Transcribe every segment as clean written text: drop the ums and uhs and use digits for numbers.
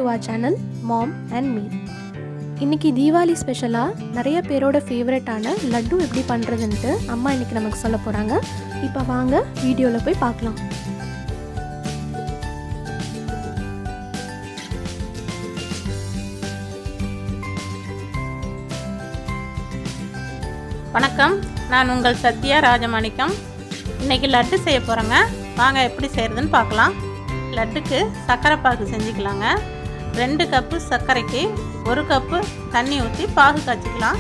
to our channel Mom and Me. இன்னைக்கு தீபாவளி ஸ்பெஷலா நிறைய பேரோட ஃபேவரட்டான லட்டு எப்படி பண்றதுன்னு அம்மா இன்னைக்கு நமக்கு சொல்ல போறாங்க. இப்போ வாங்க வீடியோல போய் பார்க்கலாம். வணக்கம், நான் உங்கள் சத்யா ராஜமாணிக்கம். இன்னைக்கு லட்டு செய்ய போறேங்க. வாங்க எப்படி செய்யறதுன்னு பார்க்கலாம். லட்டுக்கு சர்க்கரை பாகு செஞ்சுக்கலாங்க. 2 கப்பு சர்க்கரைக்கு 1 கப்பு தண்ணி ஊற்றி பாகு காய்ச்சிக்கலாம்.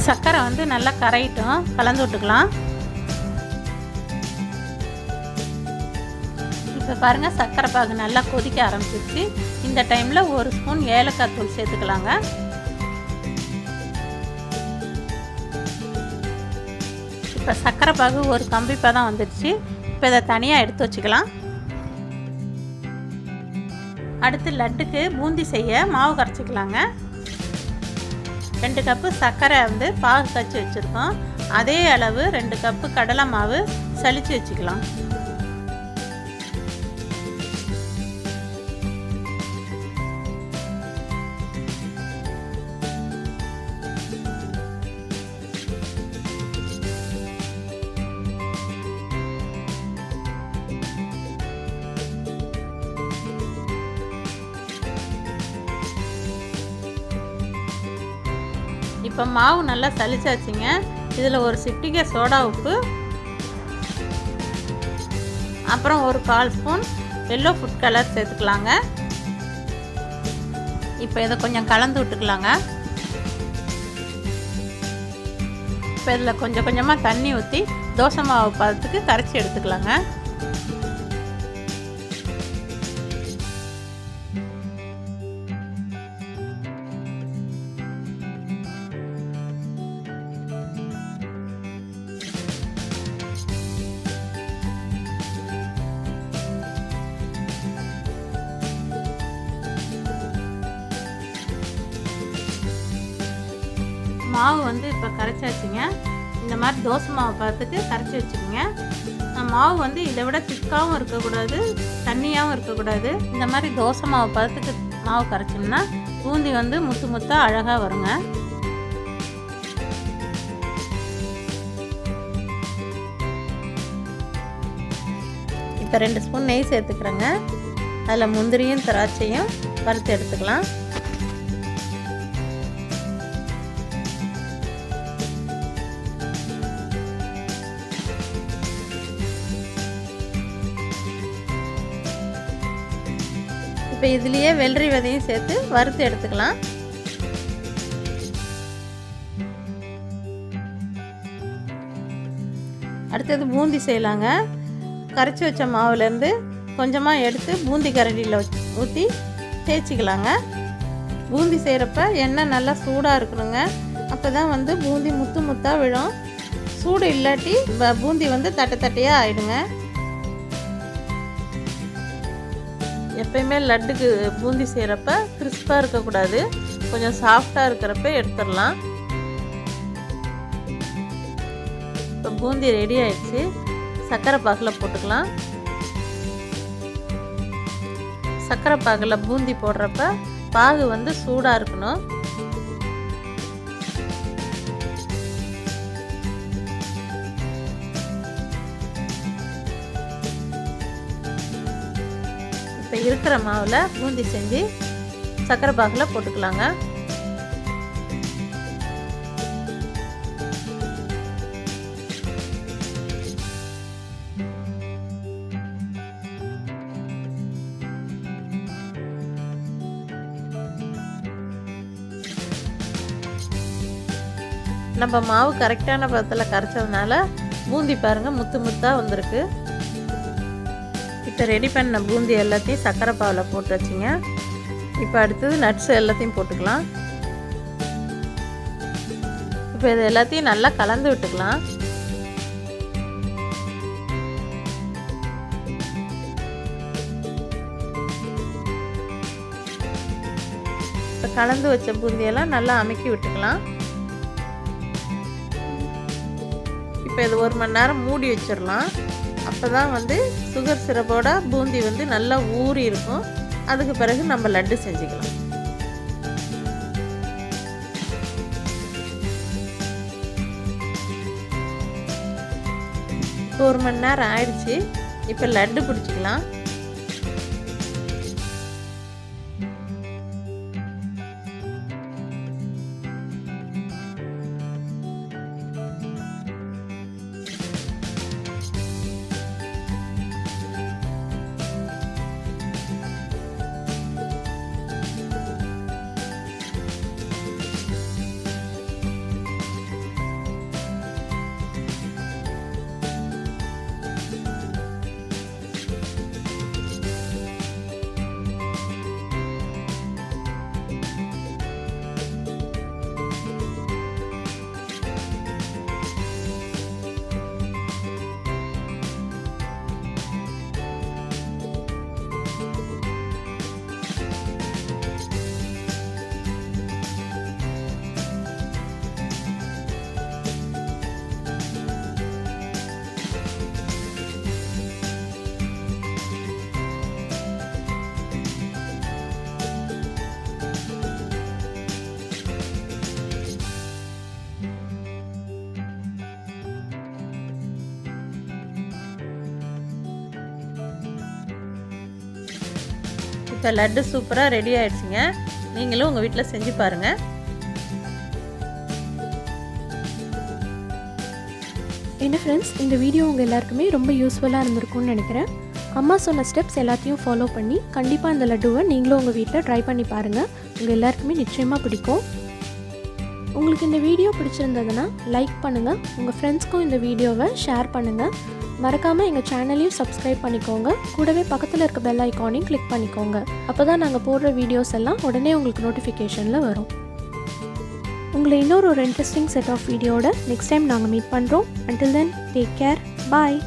சர்க்கரை நல்லா கரையிட்டும், கலந்து விட்டுக்கலாம். இப்போ பாருங்கள், சர்க்கரை பாகு நல்லா கொதிக்க ஆரம்பிச்சிருச்சு. இந்த டைமில் 1 ஸ்பூன் ஏலக்காய் தூள் சேர்த்துக்கலாங்க. இப்போ சர்க்கரை பாகு ஒரு கம்பி பதம் வந்துடுச்சு. இப்போ இதை தனியாக எடுத்து வச்சுக்கலாம். அடுத்து லட்டுக்கு பூந்தி செய்ய மாவு கரைச்சிக்கலாங்க. 2 கப்பு சர்க்கரை பாகு காய்ச்சி வச்சுருக்கோம். அதே அளவு 2 கப்பு கடலை மாவு சலித்து வச்சுக்கலாம். இப்போ மாவு நல்லா சலிச்சாச்சுங்க. இதில் ஒரு சிட்டிகை சோடா உப்பு, அப்புறம் ஒரு 1/4 ஸ்பூன் எல்லோ ஃபுட் கலர் சேர்த்துக்கலாங்க. இப்போ இதை கொஞ்சம் கலந்து விட்டுக்கலாங்க. இப்போ இதில் கொஞ்சம் கொஞ்சமாக தண்ணி ஊற்றி தோசை மாவு பதத்துக்கு கரைச்சி எடுத்துக்கலாங்க. மாவு இப்போ கரைச்சாச்சுங்க. இந்த மாதிரி தோசை மாவு பார்த்துட்டு கரைச்சி வச்சுக்கோங்க. மாவு இதை விட திக்காகவும் இருக்கக்கூடாது, தண்ணியாகவும் இருக்கக்கூடாது. இந்த மாதிரி தோசை மாவு பார்த்துட்டு மாவு கரைச்சோம்னா பூந்தி முத்து முத்தாக அழகாக வருங்க. இப்போ 2 ஸ்பூன் நெய் சேர்த்துக்கிறேங்க. அதில் முந்திரியும் திராட்சையும் வறுத்து எடுத்துக்கலாம். இப்போ இதுலேயே வெள்ளரி விதையும் சேர்த்து வறுத்து எடுத்துக்கலாம். அடுத்தது பூந்தி செய்யலாங்க. கரைச்சி வச்ச மாவுலேருந்து கொஞ்சமாக எடுத்து பூந்தி கரண்டியில் ஊற்றி தேய்ச்சிக்கலாங்க. பூந்தி செய்கிறப்ப எண்ணெய் நல்லா சூடாக இருக்கணுங்க. அப்போ தான் பூந்தி முத்து முத்தாக விழும். சூடு இல்லாட்டி பூந்தி தட்டை தட்டையாக ஆகிடுங்க. எப்பயுமே லட்டுக்கு பூந்தி செய்கிறப்ப கிறிஸ்பாக இருக்கக்கூடாது, கொஞ்சம் சாஃப்டாக இருக்கிறப்ப எடுத்துடலாம். இப்போ பூந்தி ரெடி ஆயிடுச்சு. சர்க்கரை பாகில் போட்டுக்கலாம். சர்க்கரை பாகில் பூந்தி போடுறப்ப பாகு சூடாக இருக்கணும். இப்போ இருக்கிற மாவில் பூந்தி செஞ்சு சர்க்கரை பாகில் போட்டுக்கலாங்க. நம்ம மாவு கரெக்டான பதத்தில் கரைச்சதுனால பூந்தி பாருங்கள் முத்து முத்தாக வந்திருக்கு. இப்போ ரெடி பண்ண பூந்தி எல்லாத்தையும் சர்க்கரை பாவில் போட்டு வச்சுங்க. இப்போ அடுத்தது நட்ஸ் எல்லாத்தையும் போட்டுக்கலாம். இப்போ இது எல்லாத்தையும் நல்லா கலந்து விட்டுக்கலாம். இப்போ கலந்து வச்ச பூந்தியெல்லாம் நல்லா அமுக்கி விட்டுக்கலாம். இப்போ இது 1 மணி நேரம் மூடி வச்சிடலாம். அப்போ தான் வந்து சுகர் சிரப்போட பூந்தி வந்து நல்லா ஊறி இருக்கும். அதுக்கு பிறகு நம்ம லட்டு செஞ்சுக்கலாம். இப்போ 1 மணி நேரம் ஆயிடுச்சு. இப்போ லட்டு பிடிச்சிக்கலாம். இப்போ லட்டு சூப்பராக ரெடி ஆயிடுச்சுங்க. நீங்களும் உங்கள் வீட்டில் செஞ்சு பாருங்கள். என்ன ஃப்ரெண்ட்ஸ், இந்த வீடியோ உங்கள் எல்லாருக்குமே ரொம்ப யூஸ்ஃபுல்லாக இருந்திருக்கும்னு நினைக்கிறேன். அம்மா சொன்ன ஸ்டெப்ஸ் எல்லாத்தையும் ஃபாலோ பண்ணி கண்டிப்பாக இந்த லட்டுவை நீங்களும் உங்கள் வீட்டில் ட்ரை பண்ணி பாருங்கள். உங்கள் எல்லாருக்குமே நிச்சயமாக பிடிக்கும். உங்களுக்கு இந்த வீடியோ பிடிச்சிருந்ததுன்னா லைக் பண்ணுங்கள், உங்கள் ஃப்ரெண்ட்ஸ்க்கும் இந்த வீடியோவை ஷேர் பண்ணுங்கள். மறக்காமல் எங்கள் சேனலையும் சப்ஸ்கிரைப் பண்ணிக்கோங்க. கூடவே பக்கத்தில் இருக்க பெல் ஐக்கானையும் கிளிக் பண்ணிக்கோங்க. அப்போ தான் நாங்கள் போடுற வீடியோஸ் எல்லாம் உடனே உங்களுக்கு நோட்டிஃபிகேஷனில் வரும். உங்களை இன்னொரு இன்ட்ரெஸ்டிங் செட் ஆஃப் வீடியோட நெக்ஸ்ட் டைம் நாங்கள் மீட் பண்ணுறோம். Until then, take care. Bye.